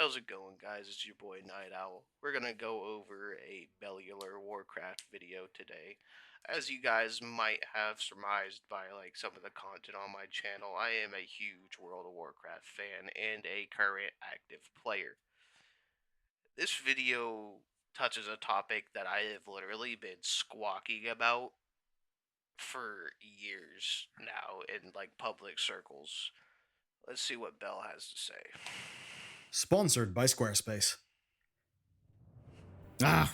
How's it going, guys? It's your boy Night Owl. We're gonna go over a Bellular Warcraft video today. As you guys might have surmised by some of the content on my channel, I am a huge World of Warcraft fan and a current active player. This video touches a topic that I have literally been squawking about for years now in public circles. Let's see what Bell has to say. Sponsored by Squarespace.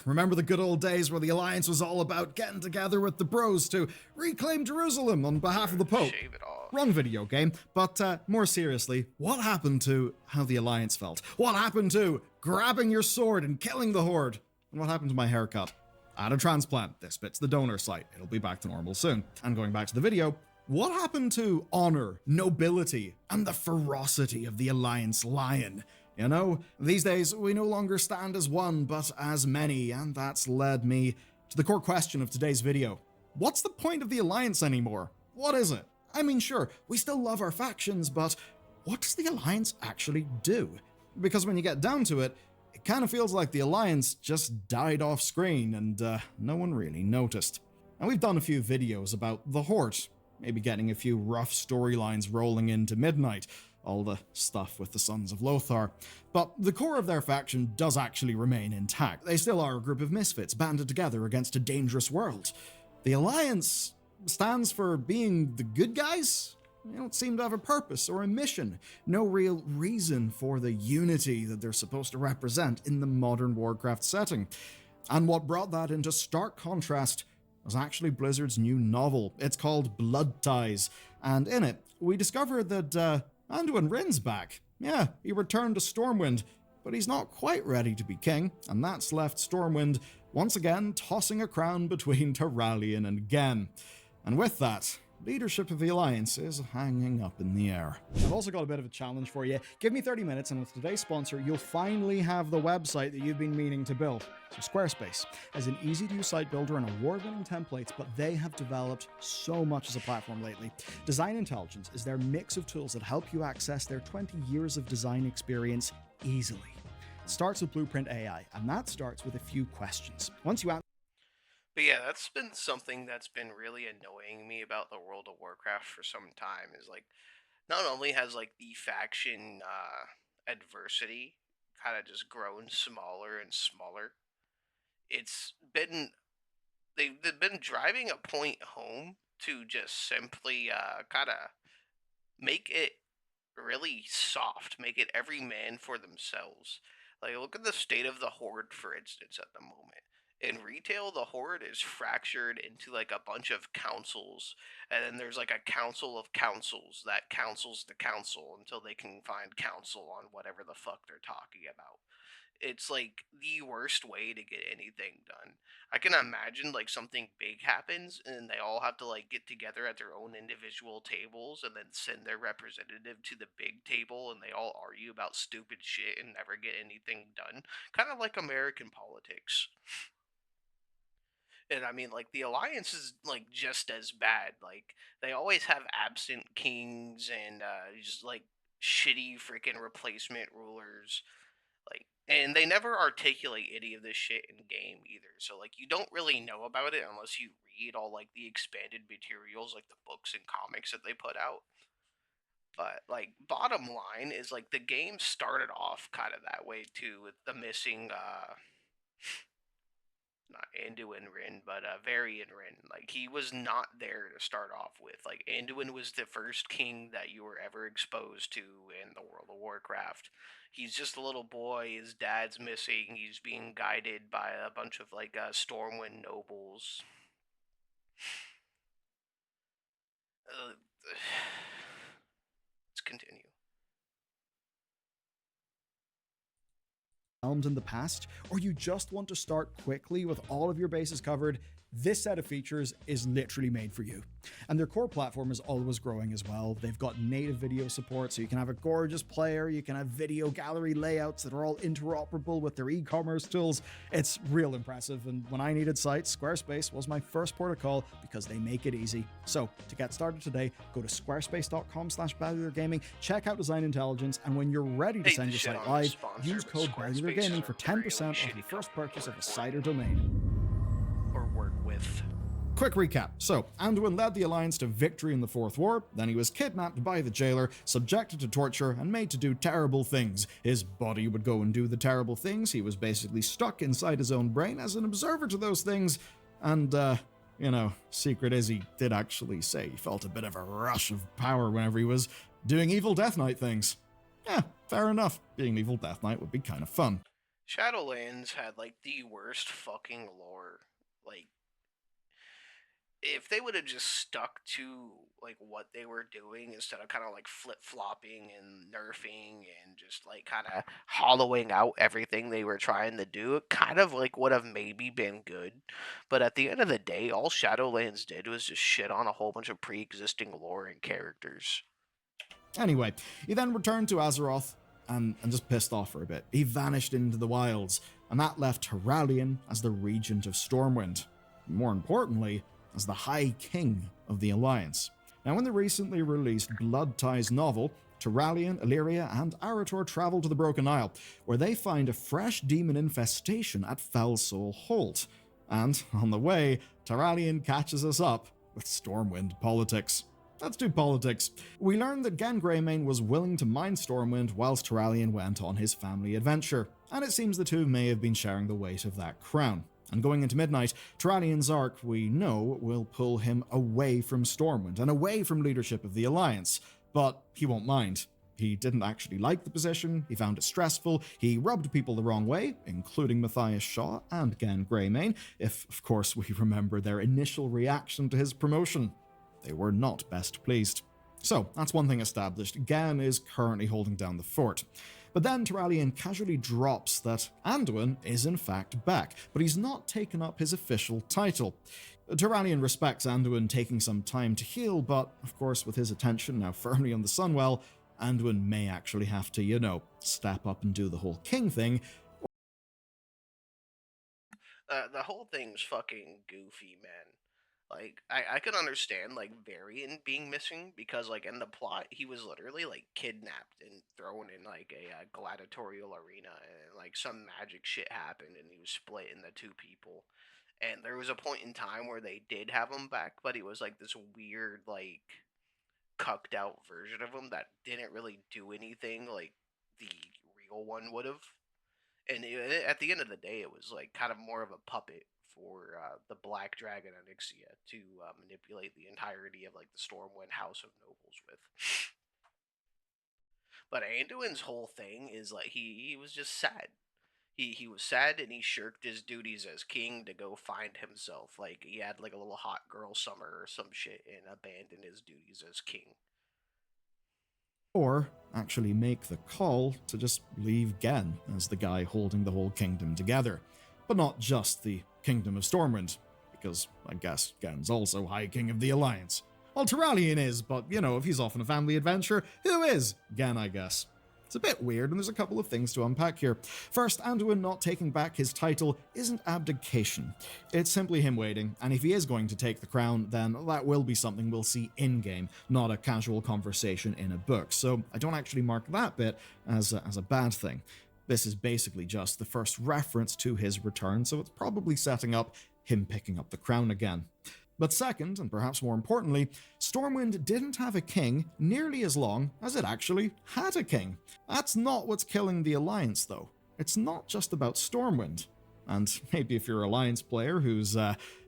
Remember the good old days where the Alliance was all about getting together with the bros to reclaim Jerusalem on behalf of the Pope? Shave it off. Wrong video game, but more seriously, what happened to how the Alliance felt? What happened to grabbing your sword and killing the Horde? And what happened to my haircut? I had a transplant. This bit's the donor site. It'll be back to normal soon. And going back to the video, what happened to honor, nobility, and the ferocity of the Alliance lion? You know, these days we no longer stand as one, but as many, and that's led me to the core question of today's video. What's the point of the Alliance anymore? What is it? I mean, sure, we still love our factions, but what does the Alliance actually do? Because when you get down to it, it kind of feels like the Alliance just died off screen and no one really noticed. And we've done a few videos about the Horde, maybe getting a few rough storylines rolling into midnight, all the stuff with the Sons of Lothar. But the core of their faction does actually remain intact. They still are a group of misfits banded together against a dangerous world. The Alliance stands for being the good guys. They don't seem to have a purpose or a mission. No real reason for the unity that they're supposed to represent in the modern Warcraft setting. And what brought that into stark contrast was actually Blizzard's new novel. It's called Blood Ties, and in it, we discover that Anduin Wryn's back. Yeah, he returned to Stormwind, but he's not quite ready to be king, and that's left Stormwind once again tossing a crown between Turalyon and Gen. And with that, leadership of the Alliance is hanging up in the air. I've also got a bit of a challenge for you. Give me 30 minutes, and with today's sponsor, you'll finally have the website that you've been meaning to build. So Squarespace is an easy-to-use site builder and award-winning templates, but they have developed so much as a platform lately. Design Intelligence is their mix of tools that help you access their 20 years of design experience easily. It starts with Blueprint AI, and that starts with a few questions. Once you answer. But yeah, that's been something that's been really annoying me about the World of Warcraft for some time is not only has the faction adversity kind of just grown smaller and smaller, it's been they've been driving a point home to just simply kind of make it really soft, make it every man for themselves. Like, look at the state of the Horde, for instance, at the moment. In retail, the Horde is fractured into a bunch of councils, and then there's a council of councils that counsels the council until they can find counsel on whatever the fuck they're talking about. It's the worst way to get anything done. I can imagine something big happens and they all have to get together at their own individual tables and then send their representative to the big table and they all argue about stupid shit and never get anything done. Kind of like American politics. And I mean, the alliance is just as bad. They always have absent kings and just shitty freaking replacement rulers, and they never articulate any of this shit in game either. So you don't really know about it unless you read all the expanded materials, the books and comics that they put out. But bottom line is the game started off kind of that way too, with the missing not Anduin Wryn, but Varian Wryn. He was not there to start off with. Anduin was the first king that you were ever exposed to in the World of Warcraft. He's just a little boy. His dad's missing. He's being guided by a bunch of Stormwind nobles. Let's continue. overwhelmed in the past, or you just want to start quickly with all of your bases covered, this set of features is literally made for you. And their core platform is always growing as well. They've got native video support, so you can have a gorgeous player, you can have video gallery layouts that are all interoperable with their e-commerce tools. It's real impressive, and when I needed sites, Squarespace was my first port of call because they make it easy. So, to get started today, go to squarespace.com/BellularGaming, check out Design Intelligence, and when you're ready to Hate send the your shit site on this live, sponsor, use but code Squarespace BellularGaming is for a 10% really off your shitty first company to purchase of a work site for or domain. or work with. Quick recap. So, Anduin led the Alliance to victory in the Fourth War, then he was kidnapped by the jailer, subjected to torture, and made to do terrible things. His body would go and do the terrible things, he was basically stuck inside his own brain as an observer to those things, and, secret is he did actually say he felt a bit of a rush of power whenever he was doing evil Death Knight things. Yeah, fair enough. Being evil Death Knight would be kind of fun. Shadowlands had like the worst fucking lore. Like, if they would have just stuck to like what they were doing instead of kind of like flip-flopping and nerfing and just like kind of hollowing out everything they were trying to do, it kind of like would have maybe been good. But at the end of the day, all Shadowlands did was just shit on a whole bunch of pre-existing lore and characters. Anyway, he then returned to Azeroth and just pissed off for a bit. He vanished into the wilds, and that left Turalyon as the regent of Stormwind. More importantly, as the High King of the Alliance. Now, in the recently released Blood Ties novel, Turalyon, Illyria, and Arator travel to the Broken Isle, where they find a fresh demon infestation at Fellsoul Holt. And, on the way, Turalyon catches us up with Stormwind politics. Let's do politics. We learned that Gen Greymane was willing to mine Stormwind whilst Turalyon went on his family adventure, and it seems the two may have been sharing the weight of that crown. And going into midnight, Turalyon's arc, we know, will pull him away from Stormwind and away from leadership of the Alliance. But he won't mind. He didn't actually like the position, he found it stressful, he rubbed people the wrong way, including Matthias Shaw and Gen Greymane, if, of course, we remember their initial reaction to his promotion. They were not best pleased. So, that's one thing established. Gan is currently holding down the fort. But then Turalyon casually drops that Anduin is in fact back, but he's not taken up his official title. Turalyon respects Anduin taking some time to heal, but of course with his attention now firmly on the Sunwell, Anduin may actually have to, step up and do the whole king thing. The whole thing's fucking goofy, man. Like, I could understand, like, Varian being missing, because, like, in the plot, he was literally, like, kidnapped and thrown in, like, a gladiatorial arena, and, like, some magic shit happened, and he was split into two people. And there was a point in time where they did have him back, but he was, like, this weird, like, cucked out version of him that didn't really do anything like the real one would have. And at the end of the day, it was like kind of more of a puppet for the Black Dragon Onyxia to manipulate the entirety of like the Stormwind House of Nobles with. But Anduin's whole thing is like he was just sad. He was sad and he shirked his duties as king to go find himself. Like he had like a little hot girl summer or some shit and abandoned his duties as king. Or actually make the call to just leave Gen as the guy holding the whole kingdom together. But not just the Kingdom of Stormwind, because I guess Gen's also High King of the Alliance. Well, Turalyon is, but if he's off on a family adventure, who is Gen, I guess? It's a bit weird, and there's a couple of things to unpack here. First, Anduin not taking back his title isn't abdication. It's simply him waiting, and if he is going to take the crown, then that will be something we'll see in-game, not a casual conversation in a book. So I don't actually mark that bit as a bad thing. This is basically just the first reference to his return, so it's probably setting up him picking up the crown again. But second, and perhaps more importantly, Stormwind didn't have a king nearly as long as it actually had a king. That's not what's killing the Alliance, though. It's not just about Stormwind. And maybe if you're an Alliance player whose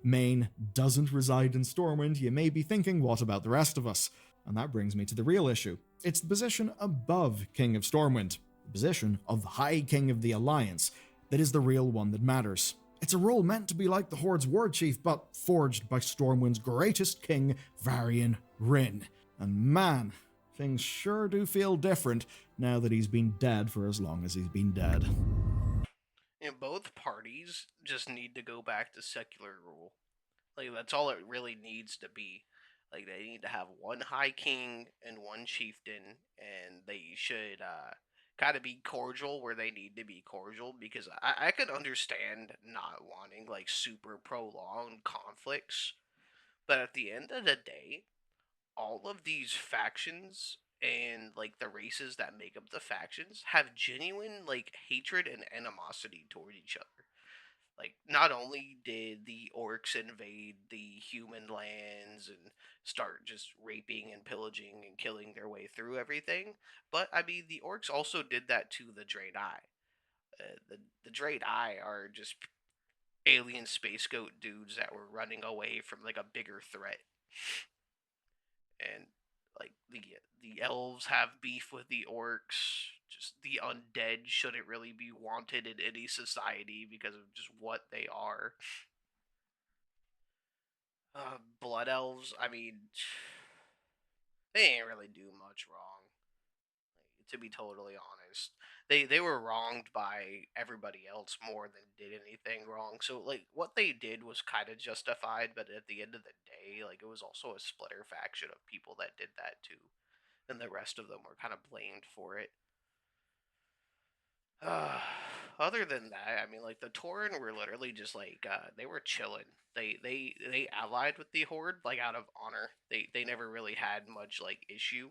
main doesn't reside in Stormwind, you may be thinking, what about the rest of us? And that brings me to the real issue. It's the position above King of Stormwind, the position of the High King of the Alliance, that is the real one that matters. It's a role meant to be like the Horde's war chief, but forged by Stormwind's greatest king, Varian Rin. And man, things sure do feel different now that he's been dead for as long as he's been dead. parties just need to go back to secular rule. Like that's all it really needs to be. Like they need to have one high king and one chieftain, and they should kind of be cordial where they need to be cordial. Because I could understand not wanting like super prolonged conflicts, but at the end of the day, all of these factions and like the races that make up the factions have genuine like hatred and animosity toward each other. Like, not only did the orcs invade the human lands and start just raping and pillaging and killing their way through everything, but I mean, the orcs also did that to the Draenei. The Draenei are just alien space goat dudes that were running away from like a bigger threat, and like the elves have beef with the orcs. Just the undead shouldn't really be wanted in any society because of just what they are. Blood elves, I mean, they ain't really do much wrong. Like, to be totally honest, they were wronged by everybody else more than did anything wrong. So like what they did was kind of justified, but at the end of the day, like it was also a splitter faction of people that did that too, and the rest of them were kind of blamed for it. Uh, Other than that, I mean, like the Tauren were literally just like they were chilling. They allied with the Horde like out of honor. They never really had much like issue,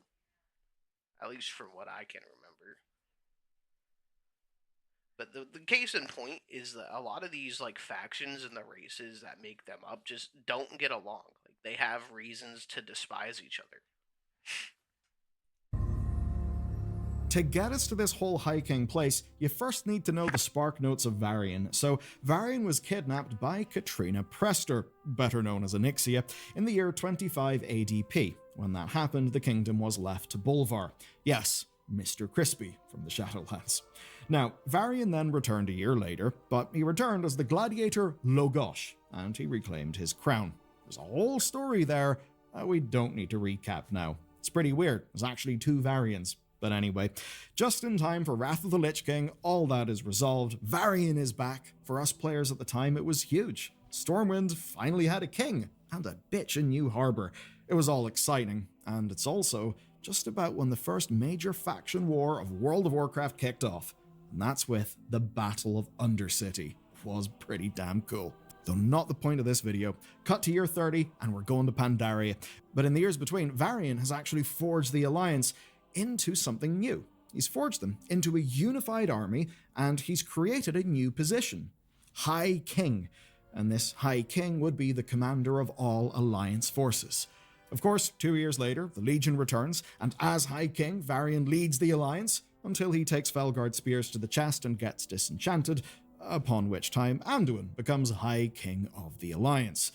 at least from what I can remember. But the case in point is that a lot of these like factions and the races that make them up just don't get along. Like they have reasons to despise each other. To get us to this whole hiking place, you first need to know the spark notes of Varian. So, Varian was kidnapped by Katrina Prester, better known as Onyxia, in the year 25 ADP. When that happened, the kingdom was left to Bolvar. Yes, Mr. Crispy from the Shadowlands. Now, Varian then returned a year later, but he returned as the gladiator Logosh, and he reclaimed his crown. There's a whole story there that we don't need to recap now. It's pretty weird. There's actually two Varians. But anyway, just in time for Wrath of the Lich King, all that is resolved. Varian is back. For us players at the time, it was huge. Stormwind finally had a king, and a bitchin' new harbour. It was all exciting, and it's also just about when the first major faction war of World of Warcraft kicked off. And that's with the Battle of Undercity. It was pretty damn cool. Though not the point of this video. Cut to year 30, and we're going to Pandaria. But in the years between, Varian has actually forged the Alliance into something new. He's forged them into a unified army, and he's created a new position, High King. And this High King would be the commander of all Alliance forces. Of course, 2 years later, the Legion returns, and as High King, Varian leads the Alliance until he takes Felguard spears to the chest and gets disenchanted, upon which time Anduin becomes High King of the Alliance.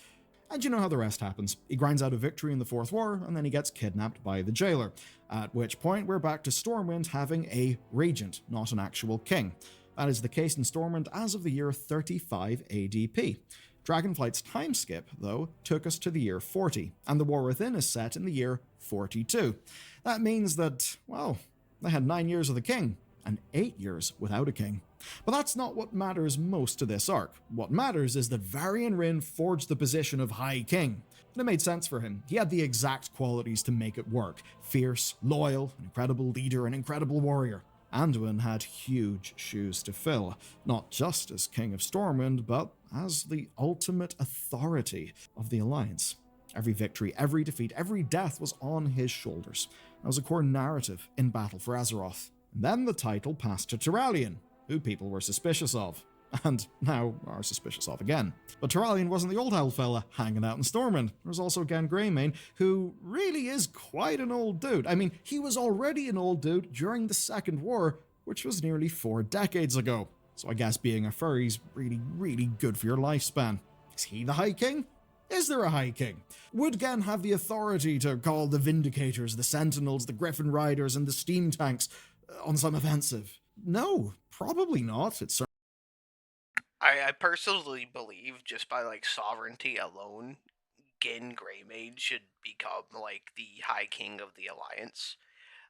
And you know how the rest happens. He grinds out a victory in the Fourth War, and then he gets kidnapped by the jailer. At which point, we're back to Stormwind having a regent, not an actual king. That is the case in Stormwind as of the year 35 ADP. Dragonflight's time skip, though, took us to the year 40, and the War Within is set in the year 42. That means that, well, they had 9 years with a king, and 8 years without a king. But that's not what matters most to this arc. What matters is that Varian Wrynn forged the position of High King. And it made sense for him. He had the exact qualities to make it work. Fierce, loyal, an incredible leader, an incredible warrior. Anduin had huge shoes to fill, not just as King of Stormwind, but as the ultimate authority of the Alliance. Every victory, every defeat, every death was on his shoulders. That was a core narrative in Battle for Azeroth. And then the title passed to Turalyon, who people were suspicious of, and now are suspicious of again. But Turalyon wasn't the old owl fella hanging out in Stormwind. There was also Gen Greymane, who really is quite an old dude. I mean, he was already an old dude during the Second War, which was nearly 4 decades ago. So I guess being a furry's really, really good for your lifespan. Is he the High King? Is there a High King? Would Gen have the authority to call the Vindicators, the Sentinels, the Griffin Riders, and the Steam Tanks on some offensive? No, probably not. I personally believe just by like sovereignty alone, Gen Greymane should become like the High King of the Alliance.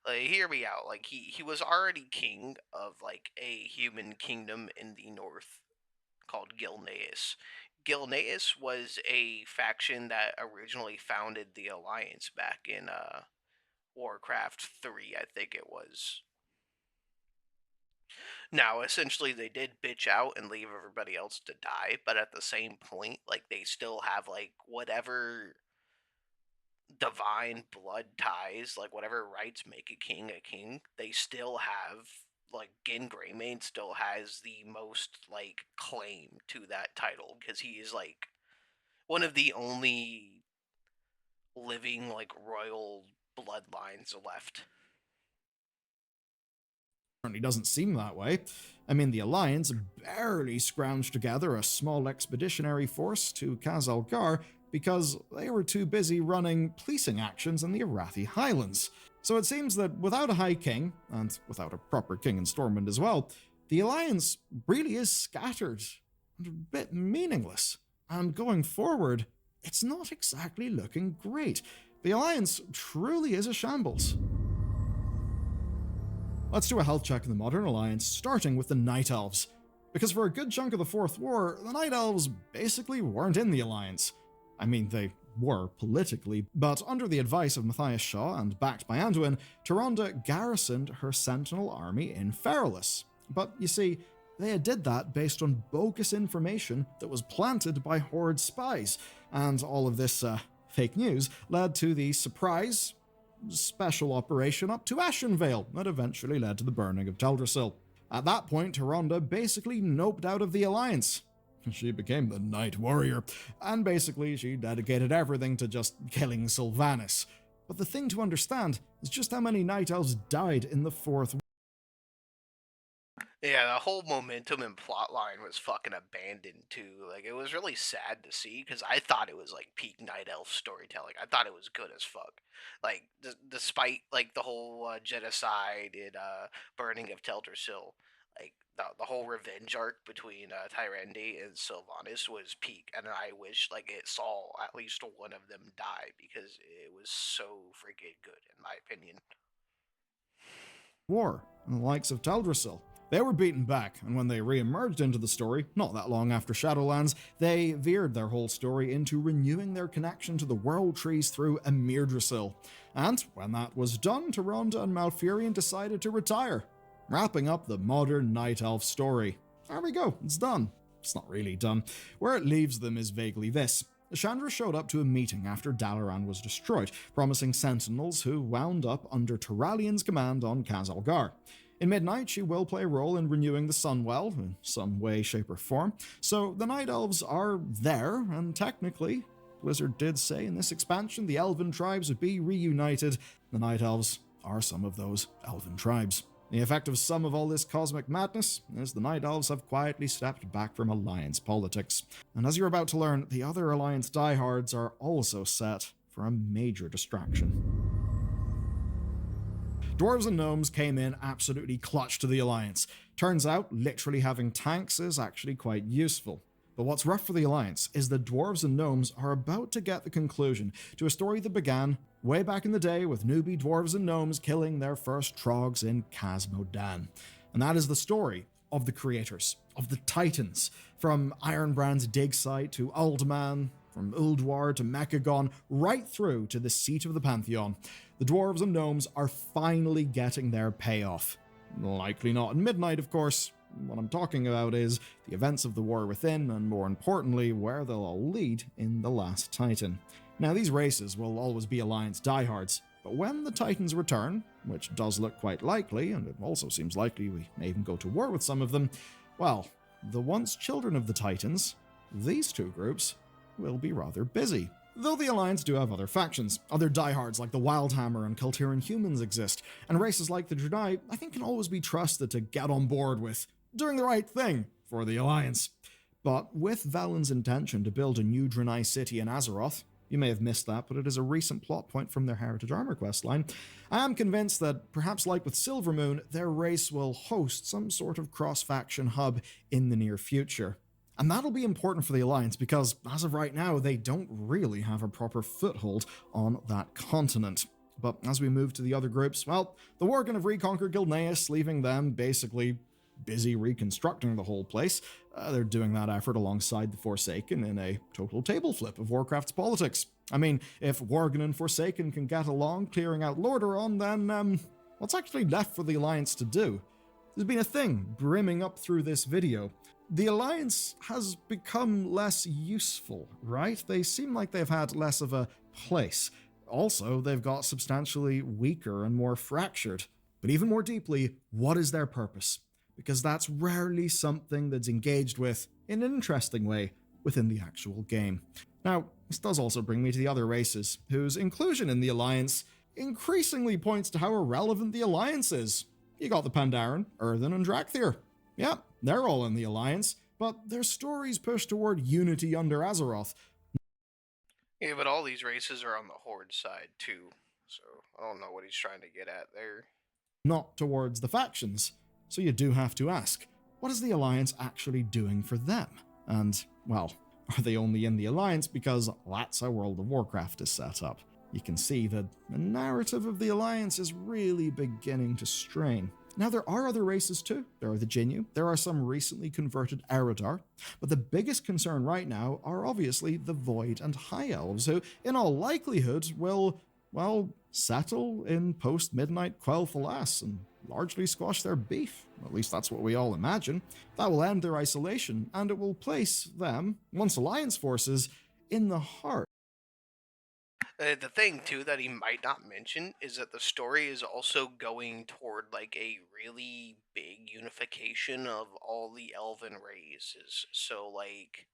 Like, hear me out. Like he was already king of like a human kingdom in the north called Gilneas. Gilneas was a faction that originally founded the Alliance back in Warcraft 3, I think it was. Now, essentially, they did bitch out and leave everybody else to die, but at the same point, like, they still have, like, whatever divine blood ties, like, whatever rights make a king, they still have, like, Gin Greymane still has the most, like, claim to that title, because he is, like, one of the only living, like, royal bloodlines left. Certainly doesn't seem that way. I mean, the Alliance barely scrounged together a small expeditionary force to Khazalgar because they were too busy running policing actions in the Arathi Highlands. So it seems that without a High King, and without a proper King in Stormwind as well, the Alliance really is scattered and a bit meaningless. And going forward, it's not exactly looking great. The Alliance truly is a shambles. Let's do a health check in the Modern Alliance, starting with the Night Elves. Because for a good chunk of the Fourth War, the Night Elves basically weren't in the Alliance. I mean, they were politically, but under the advice of Matthias Shaw and backed by Anduin, Tyrande garrisoned her Sentinel army in Feralus. But you see, they did that based on bogus information that was planted by Horde spies, and all of this fake news led to the surprise special operation up to Ashenvale that eventually led to the burning of Teldrassil. At that point, Tyrande basically noped out of the Alliance. She became the Night Warrior, and basically she dedicated everything to just killing Sylvanas. But the thing to understand is just how many Night Elves died in the Fourth. Yeah, the whole momentum and plot line was fucking abandoned too. Like, it was really sad to see because I thought it was like peak Night Elf storytelling. I thought it was good as fuck. Like, despite like the whole genocide and burning of Teldrassil, like the whole revenge arc between Tyrande and Sylvanas was peak, and I wish like it saw at least one of them die because it was so freaking good in my opinion. War and the likes of Teldrassil. They were beaten back, and when they re-emerged into the story, not that long after Shadowlands, they veered their whole story into renewing their connection to the World Trees through Emirdrassil. And when that was done, Tyrande and Malfurion decided to retire, wrapping up the modern Night Elf story. There we go, it's done. It's not really done. Where it leaves them is vaguely this. Chandra showed up to a meeting after Dalaran was destroyed, promising sentinels who wound up under Turalian's command on Khazalgar. In Midnight, she will play a role in renewing the Sunwell in some way, shape, or form. So the Night Elves are there, and technically, Blizzard did say in this expansion the Elven tribes would be reunited. The Night Elves are some of those Elven tribes. The effect of some of all this cosmic madness is the Night Elves have quietly stepped back from Alliance politics. And as you're about to learn, the other Alliance diehards are also set for a major distraction. Dwarves and Gnomes came in absolutely clutch to the Alliance. Turns out, literally having tanks is actually quite useful. But what's rough for the Alliance is that Dwarves and Gnomes are about to get the conclusion to a story that began way back in the day with newbie Dwarves and Gnomes killing their first Trogs in Khaz-Modan. And that is the story of the creators, of the Titans, from Ironbrand's dig site to Uldaman, from Ulduar to Mechagon, right through to the seat of the Pantheon. The Dwarves and Gnomes are finally getting their payoff. Likely not in Midnight, of course. What I'm talking about is the events of the War Within, and more importantly, where they'll all lead in The Last Titan. Now, these races will always be Alliance diehards, but when the Titans return, which does look quite likely, and it also seems likely we may even go to war with some of them, well, the once children of the Titans, these two groups, will be rather busy. Though the Alliance do have other factions, other diehards like the Wildhammer and Kultiran humans exist, and races like the Draenei I think can always be trusted to get on board with doing the right thing for the Alliance. But with Valen's intention to build a new Draenei city in Azeroth, you may have missed that, but it is a recent plot point from their Heritage Armor questline, I am convinced that, perhaps like with Silvermoon, their race will host some sort of cross-faction hub in the near future. And that'll be important for the Alliance because, as of right now, they don't really have a proper foothold on that continent. But as we move to the other groups, well, the Worgen have reconquered Gilneas, leaving them basically busy reconstructing the whole place. They're doing that effort alongside the Forsaken in a total table flip of Warcraft's politics. I mean, if Worgen and Forsaken can get along clearing out Lordaeron, then what's actually left for the Alliance to do? There's been a thing brimming up through this video. The Alliance has become less useful, right? They seem like they've had less of a place. Also, they've got substantially weaker and more fractured. But even more deeply, what is their purpose? Because that's rarely something that's engaged with in an interesting way within the actual game. Now, this does also bring me to the other races, whose inclusion in the Alliance increasingly points to how irrelevant the Alliance is. You got the Pandaren, Earthen, and Drakthir. Yeah, they're all in the Alliance, but their stories push toward unity under Azeroth. Yeah, but all these races are on the Horde side too, so I don't know what he's trying to get at there. Not towards the factions. So you do have to ask, what is the Alliance actually doing for them? And, well, are they only in the Alliance because that's how World of Warcraft is set up? You can see that the narrative of the Alliance is really beginning to strain. Now, there are other races too. There are the Jinyu, there are some recently converted Eridar, but the biggest concern right now are obviously the Void and High Elves, who, in all likelihood, will, well, settle in post-Midnight Quel'Thalas and largely squash their beef. At least that's what we all imagine. That will end their isolation, and it will place them, once Alliance forces, in the heart. The thing too that he might not mention is that the story is also going toward like a really big unification of all the elven races. So like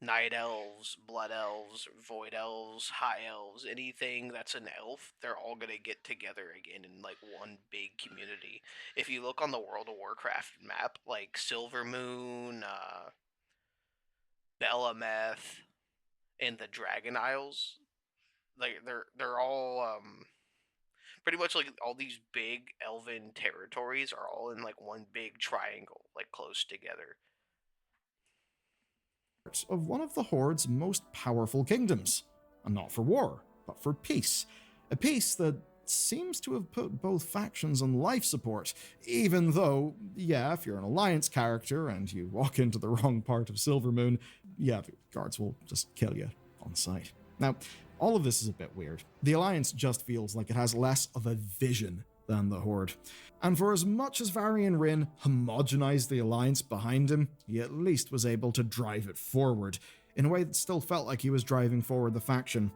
night elves, blood elves, void elves, high elves, anything that's an elf, they're all gonna get together again in like one big community. If you look on the World of Warcraft map, like Silvermoon, Belameth, and the Dragon Isles, like they're all pretty much like all these big elven territories are all in like one big triangle, like close together. Of one of the Horde's most powerful kingdoms, and not for war, but for peace. A peace that seems to have put both factions on life support, even though, yeah, if you're an Alliance character and you walk into the wrong part of Silvermoon, yeah, the guards will just kill you on sight. Now, all of this is a bit weird. The Alliance just feels like it has less of a vision than the Horde. And for as much as Varian Wrynn homogenized the Alliance behind him, he at least was able to drive it forward, in a way that still felt like he was driving forward the faction.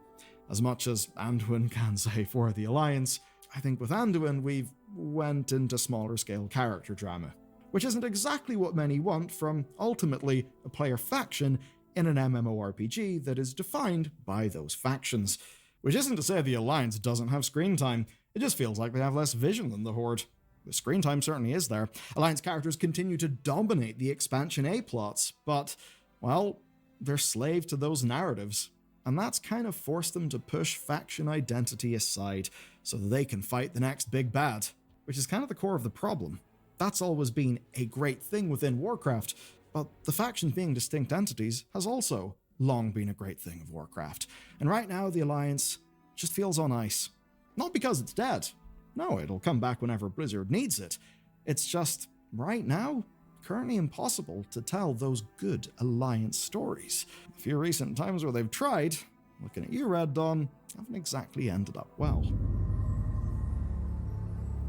As much as Anduin can say for the Alliance, I think with Anduin we've went into smaller scale character drama, which isn't exactly what many want from, ultimately, a player faction in an MMORPG that is defined by those factions. Which isn't to say the Alliance doesn't have screen time, it just feels like they have less vision than the Horde. The screen time certainly is there. Alliance characters continue to dominate the expansion A-plots, but, well, they're slave to those narratives. And that's kind of forced them to push faction identity aside so that they can fight the next big bad, which is kind of the core of the problem. That's always been a great thing within Warcraft, but the factions being distinct entities has also long been a great thing of Warcraft. And right now, the Alliance just feels on ice. Not because it's dead. No, it'll come back whenever Blizzard needs it. It's just, right now, currently impossible to tell those good Alliance stories. A few recent times where they've tried, looking at you, Red Dawn, haven't exactly ended up well.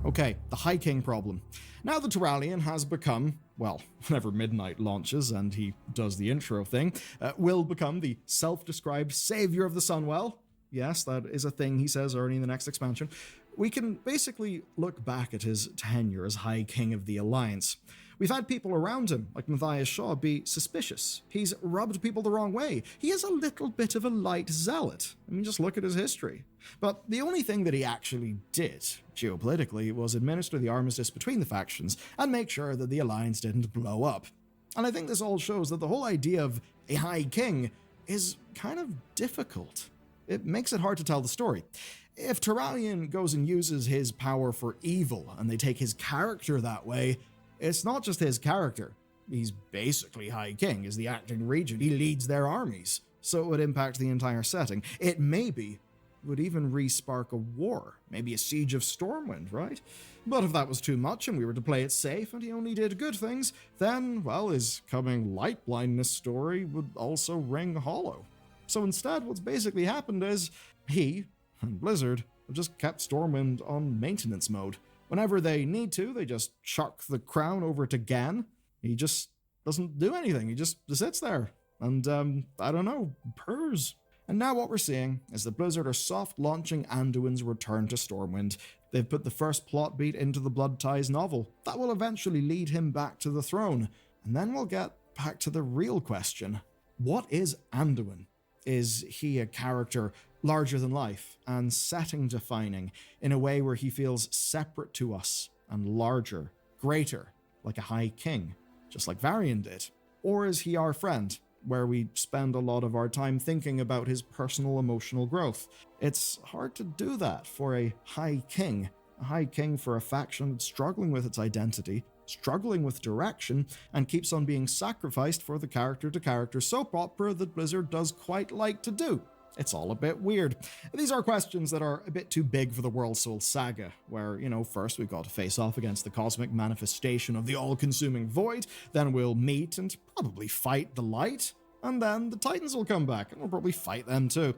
Okay, the High King problem. Now the Turalyon has become, well, whenever Midnight launches and he does the intro thing, will become the self-described savior of the Sunwell. Yes, that is a thing he says early in the next expansion. We can basically look back at his tenure as High King of the Alliance. We've had people around him, like Matthias Shaw, be suspicious. He's rubbed people the wrong way. He is a little bit of a light zealot. I mean, just look at his history. But the only thing that he actually did, geopolitically, was administer the armistice between the factions and make sure that the Alliance didn't blow up. And I think this all shows that the whole idea of a High King is kind of difficult. It makes it hard to tell the story. If Turalyon goes and uses his power for evil, and they take his character that way, it's not just his character. He's basically High King, is the acting regent. He leads their armies, so it would impact the entire setting. It may be would even re-spark a war, maybe a siege of Stormwind, right? But if that was too much and we were to play it safe and he only did good things, then, well, his coming light blindness story would also ring hollow. So instead, what's basically happened is he and Blizzard have just kept Stormwind on maintenance mode. Whenever they need to, they just chuck the crown over to Gan. He just doesn't do anything. He just sits there and, I don't know, purrs. And now what we're seeing is that Blizzard are soft launching Anduin's return to Stormwind. They've put the first plot beat into the Blood Ties novel. That will eventually lead him back to the throne. And then we'll get back to the real question. What is Anduin? Is he a character larger than life and setting defining in a way where he feels separate to us and larger, greater, like a high king, just like Varian did? Or is he our friend, where we spend a lot of our time thinking about his personal emotional growth? It's hard to do that for a high king for a faction that's struggling with its identity, struggling with direction, and keeps on being sacrificed for the character-to-character soap opera that Blizzard does quite like to do. It's all a bit weird. These are questions that are a bit too big for the World Soul saga, where, first we've got to face off against the cosmic manifestation of the all-consuming void, then we'll meet and probably fight the light, and then the Titans will come back, and we'll probably fight them too.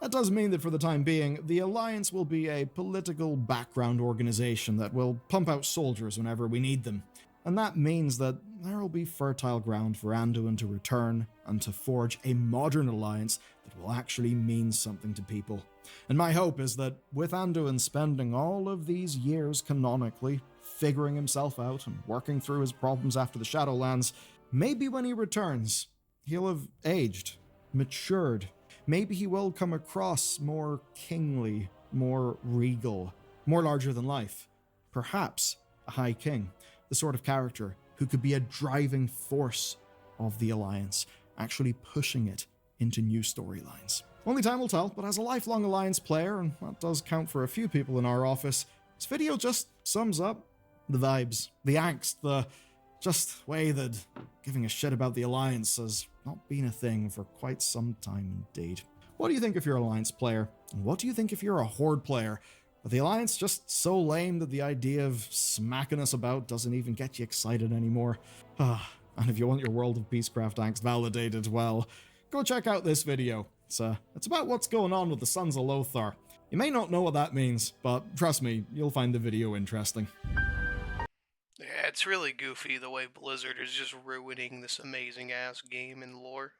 That does mean that for the time being, the Alliance will be a political background organization that will pump out soldiers whenever we need them. And that means that there will be fertile ground for Anduin to return and to forge a modern alliance that will actually mean something to people. And my hope is that with Anduin spending all of these years canonically figuring himself out and working through his problems after the Shadowlands, maybe when he returns, he'll have aged, matured. Maybe he will come across more kingly, more regal, more larger than life. Perhaps a high king. The sort of character who could be a driving force of the Alliance, actually pushing it into new storylines. Only time will tell, but as a lifelong Alliance player, and that does count for a few people in our office, this video just sums up the vibes, the angst, the just way that giving a shit about the Alliance has not been a thing for quite some time indeed. What do you think if you're an Alliance player? And what do you think if you're a Horde player? Are the Alliance just so lame that the idea of smacking us about doesn't even get you excited anymore? And if you want your World of Peacecraft angst validated, well, go check out this video. It's about what's going on with the Sons of Lothar. You may not know what that means, but trust me, you'll find the video interesting. Yeah, it's really goofy the way Blizzard is just ruining this amazing ass game and lore.